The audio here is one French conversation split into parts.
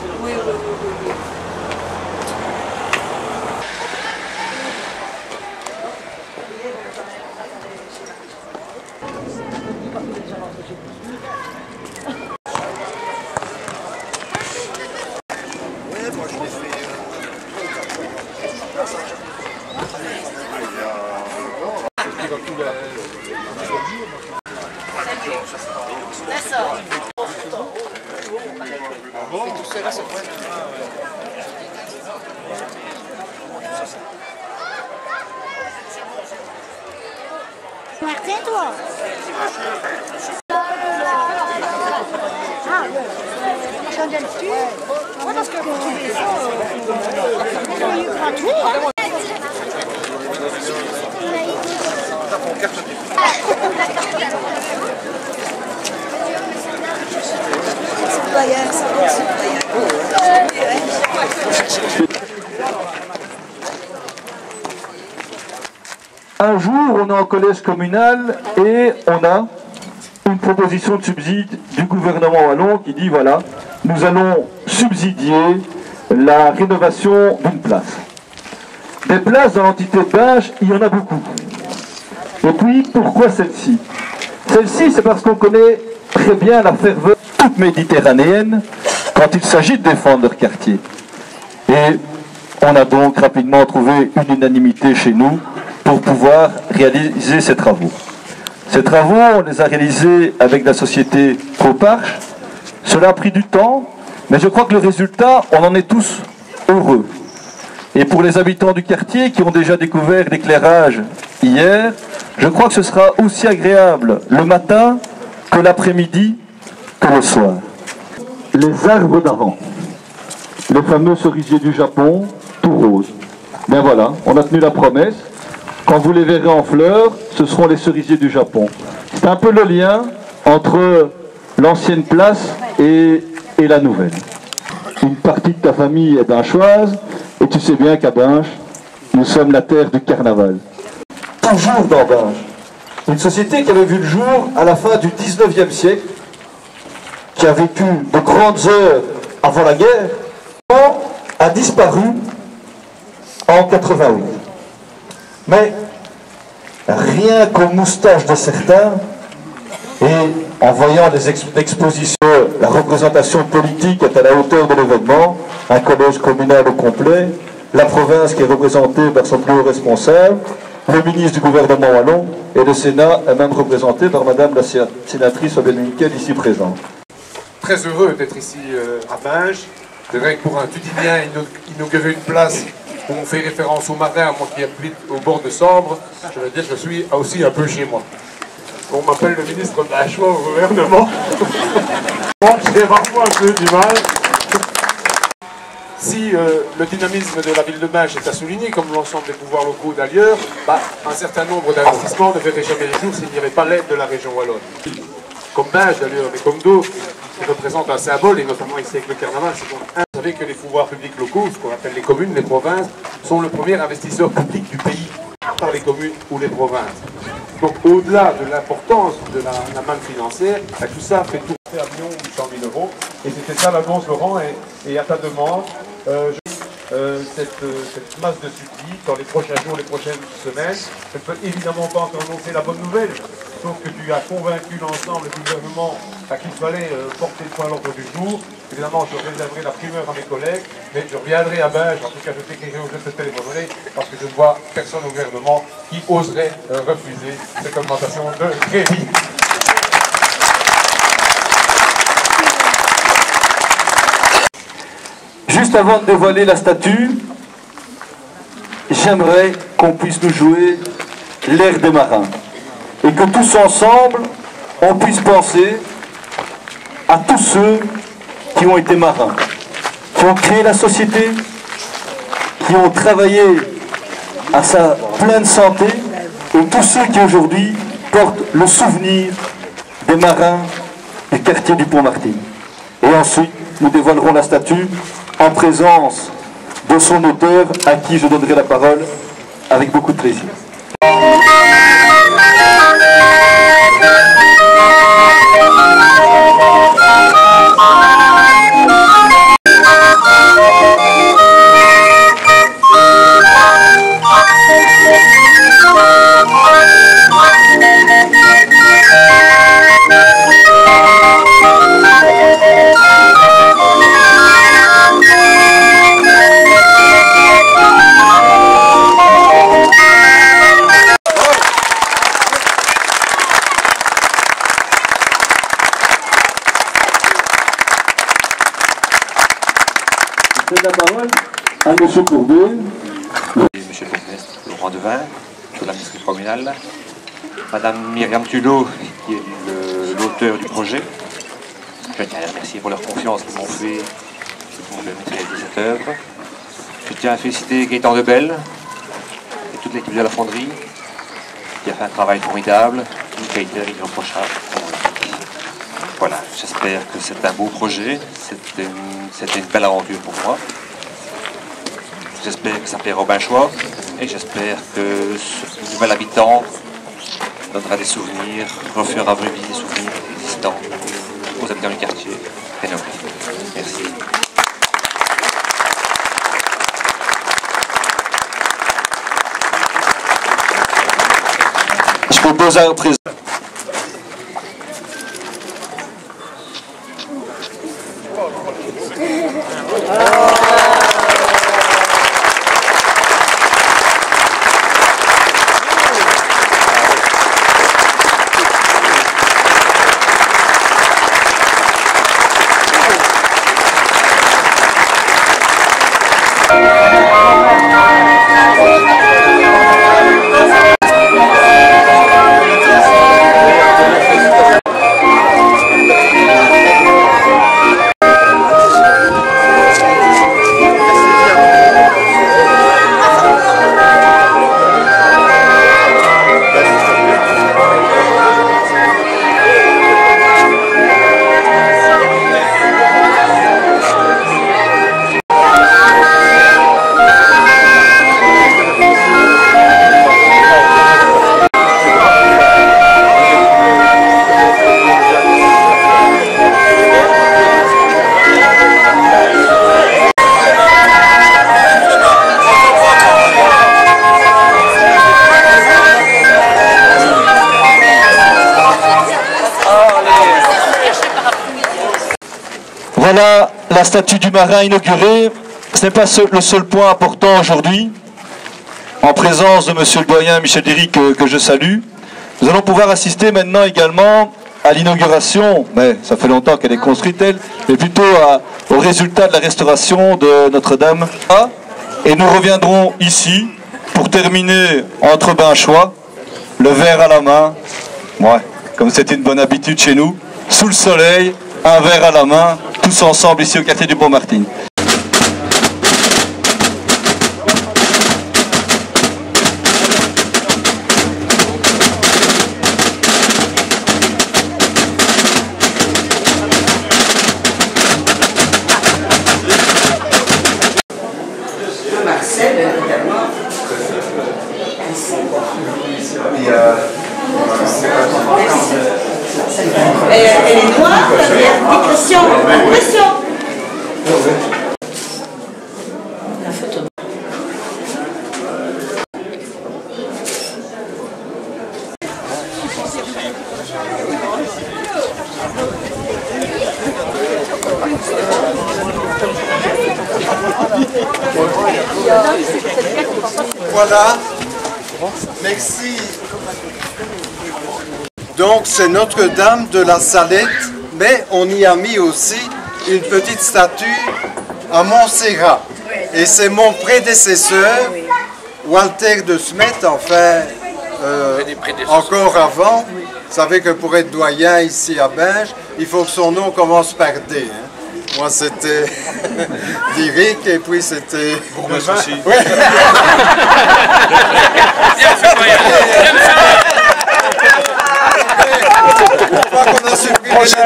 Oui, oui, oui, oui, oui. Martin, toi? Ah, quand j'ai le dessus? Oui, parce que pour trouver ça, il y a eu grand tour, hein? Un jour, on est en collège communal et on a une proposition de subside du gouvernement wallon qui dit voilà, nous allons subsidier la rénovation d'une place. Des places dans l'entité de Binge, il y en a beaucoup. Et puis, pourquoi celle-ci? Celle-ci, c'est parce qu'on connaît très bien la ferveur toute méditerranéenne quand il s'agit de défendre leur quartier. Et on a donc rapidement trouvé une unanimité chez nous pour pouvoir réaliser ces travaux. Ces travaux, on les a réalisés avec la société Coparch. Cela a pris du temps, mais je crois que le résultat, on en est tous heureux. Et pour les habitants du quartier qui ont déjà découvert l'éclairage hier, je crois que ce sera aussi agréable le matin que l'après-midi que le soir. Les arbres d'avant, les fameux cerisiers du Japon, tout rose. Ben voilà, on a tenu la promesse. Quand vous les verrez en fleurs, ce seront les cerisiers du Japon. C'est un peu le lien entre l'ancienne place et la nouvelle. Une partie de ta famille est binchoise, et tu sais bien qu'à Binche, nous sommes la terre du carnaval. Toujours dans Binche. Une société qui avait vu le jour à la fin du 19e siècle, qui a vécu de grandes heures avant la guerre, a disparu en 88. Mais rien qu'aux moustaches de certains, et en voyant les expositions, la représentation politique est à la hauteur de l'événement, un collège communal au complet, la province qui est représentée par son plus haut responsable, le ministre du gouvernement wallon, et le Sénat est même représenté par Madame la sénatrice Fabienne Nickel, ici présente. Très heureux d'être ici à Binge. C'est vrai que pour un Tudinien inaugurer une place où on fait référence aux marins, moi qui habite au bord de Sambre, je veux dire que je suis aussi un peu chez moi. On m'appelle le ministre de la Choix au gouvernement. Bon, j'ai parfois un peu du mal. Si le dynamisme de la ville de Binge est à souligner, comme l'ensemble des pouvoirs locaux d'ailleurs, un certain nombre d'investissements ne verraient jamais les jours s'il n'y avait pas l'aide de la région wallonne. Comme Binge d'ailleurs, mais comme d'autres, qui représentent un symbole, et notamment ici avec le carnaval, c'est donc vous savez que les pouvoirs publics locaux, ce qu'on appelle les communes, les provinces, sont le premier investisseur public du pays par les communes ou les provinces. Donc au-delà de l'importance de la manne financière, tout ça fait tourner à 1 800 000 €. Et c'était ça l'annonce, Laurent, et à ta demande, cette masse de subsides dans les prochains jours, les prochaines semaines. Je ne peux évidemment pas encore annoncer la bonne nouvelle, sauf que tu as convaincu l'ensemble du gouvernement qu'il fallait porter le point à l'ordre du jour. Évidemment, je réserverai la primeur à mes collègues, mais je reviendrai à Binge, en tout cas je t'écrirai ou je te téléphonerai, parce que je ne vois personne au gouvernement qui oserait refuser cette augmentation de crédit. Juste avant de dévoiler la statue, j'aimerais qu'on puisse nous jouer l'air des marins. Et que tous ensemble, on puisse penser à tous ceux qui ont été marins, qui ont créé la société, qui ont travaillé à sa pleine santé, et tous ceux qui aujourd'hui portent le souvenir des marins du quartier du Pont-Martin. Et ensuite, nous dévoilerons la statue en présence de son auteur, à qui je donnerai la parole avec beaucoup de plaisir. cède la parole à M. Courbet. Monsieur le bourgmestre Laurent Devin, de l'administration communale, Madame Myriam Tulot, qui est l'auteur du projet. Je tiens à les remercier pour leur confiance qu'ils m'ont fait pour me réaliser cette œuvre. Je tiens à féliciter Gaëtan Debelle et toute l'équipe de la fonderie qui a fait un travail formidable, une qualité avec irréprochable. Voilà, j'espère que c'est un beau projet, c'était une belle aventure pour moi. J'espère que ça plaira au Binchois et j'espère que ce nouvel habitant donnera des souvenirs, refera revivre des souvenirs existants aux habitants du quartier rénové. Merci. Je propose à présent. Voilà la statue du marin inaugurée. Ce n'est pas le seul point important aujourd'hui. En présence de M. le doyen Michel Derry que je salue, nous allons pouvoir assister maintenant également à l'inauguration, mais ça fait longtemps qu'elle est construite elle, mais plutôt au résultat de la restauration de Notre-Dame. Et nous reviendrons ici pour terminer entre Binchois, le verre à la main, ouais, comme c'était une bonne habitude chez nous, sous le soleil, un verre à la main, tous ensemble ici au quartier du Bon-Martin. Marcel, évidemment. Elle est noire, des questions. La photo. Voilà, merci. Donc c'est Notre-Dame de la Salette, mais on y a mis aussi une petite statue à Montserrat. Et c'est mon prédécesseur, Walter de Smet, enfin, encore avant. Vous savez que pour être doyen ici à Binge, il faut que son nom commence par D. Hein. Moi, c'était Diric et puis c'était... Bourgmestre aussi. Ouais. Une fois qu'on a supprimé tout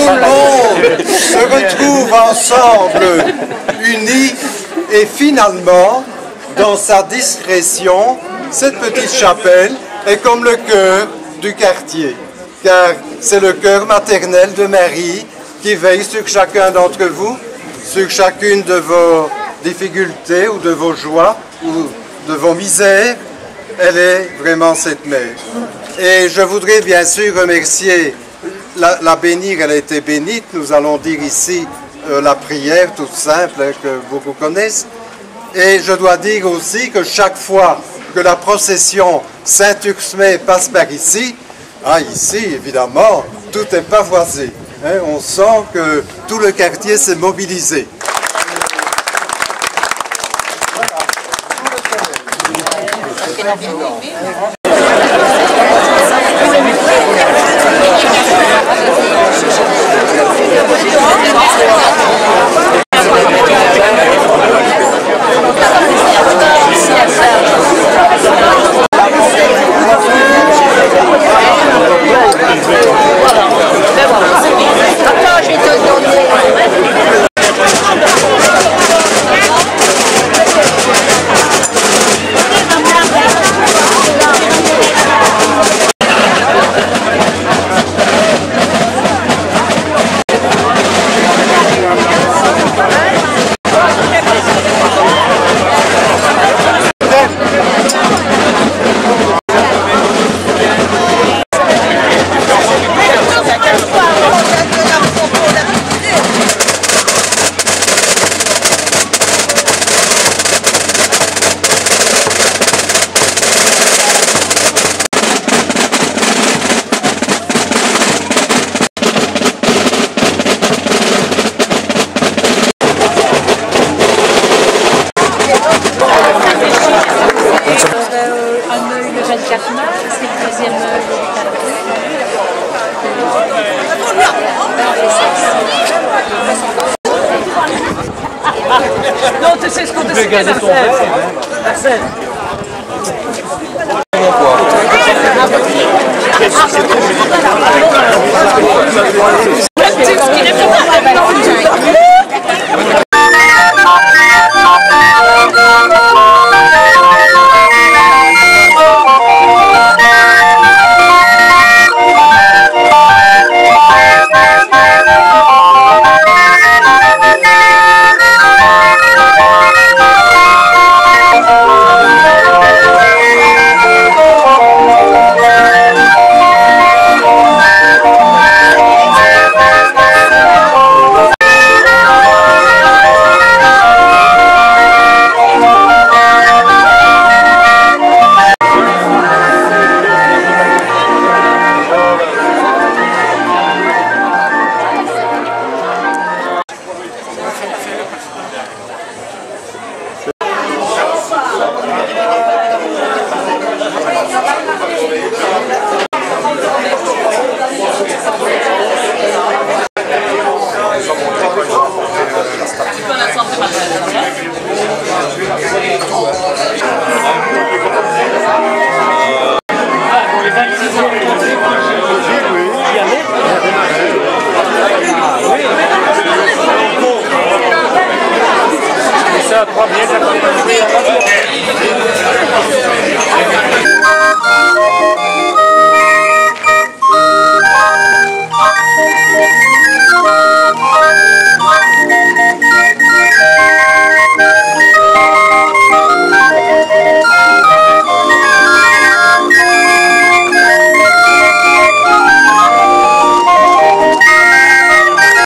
le monde se retrouve ensemble, unis, et finalement, dans sa discrétion, cette petite chapelle est comme le cœur du quartier, car c'est le cœur maternel de Marie qui veille sur chacun d'entre vous, sur chacune de vos difficultés ou de vos joies ou de vos misères. Elle est vraiment cette mère. Et je voudrais bien sûr remercier, la bénir, elle a été bénite. Nous allons dire ici la prière toute simple hein, que beaucoup connaissent. Et je dois dire aussi que chaque fois que la procession Saint-Uxmet passe par ici, ici évidemment, tout est pavoisé. Hein, on sent que tout le quartier s'est mobilisé. Non, tu sais ce qu'on te fait gagner ton Arsène. C'est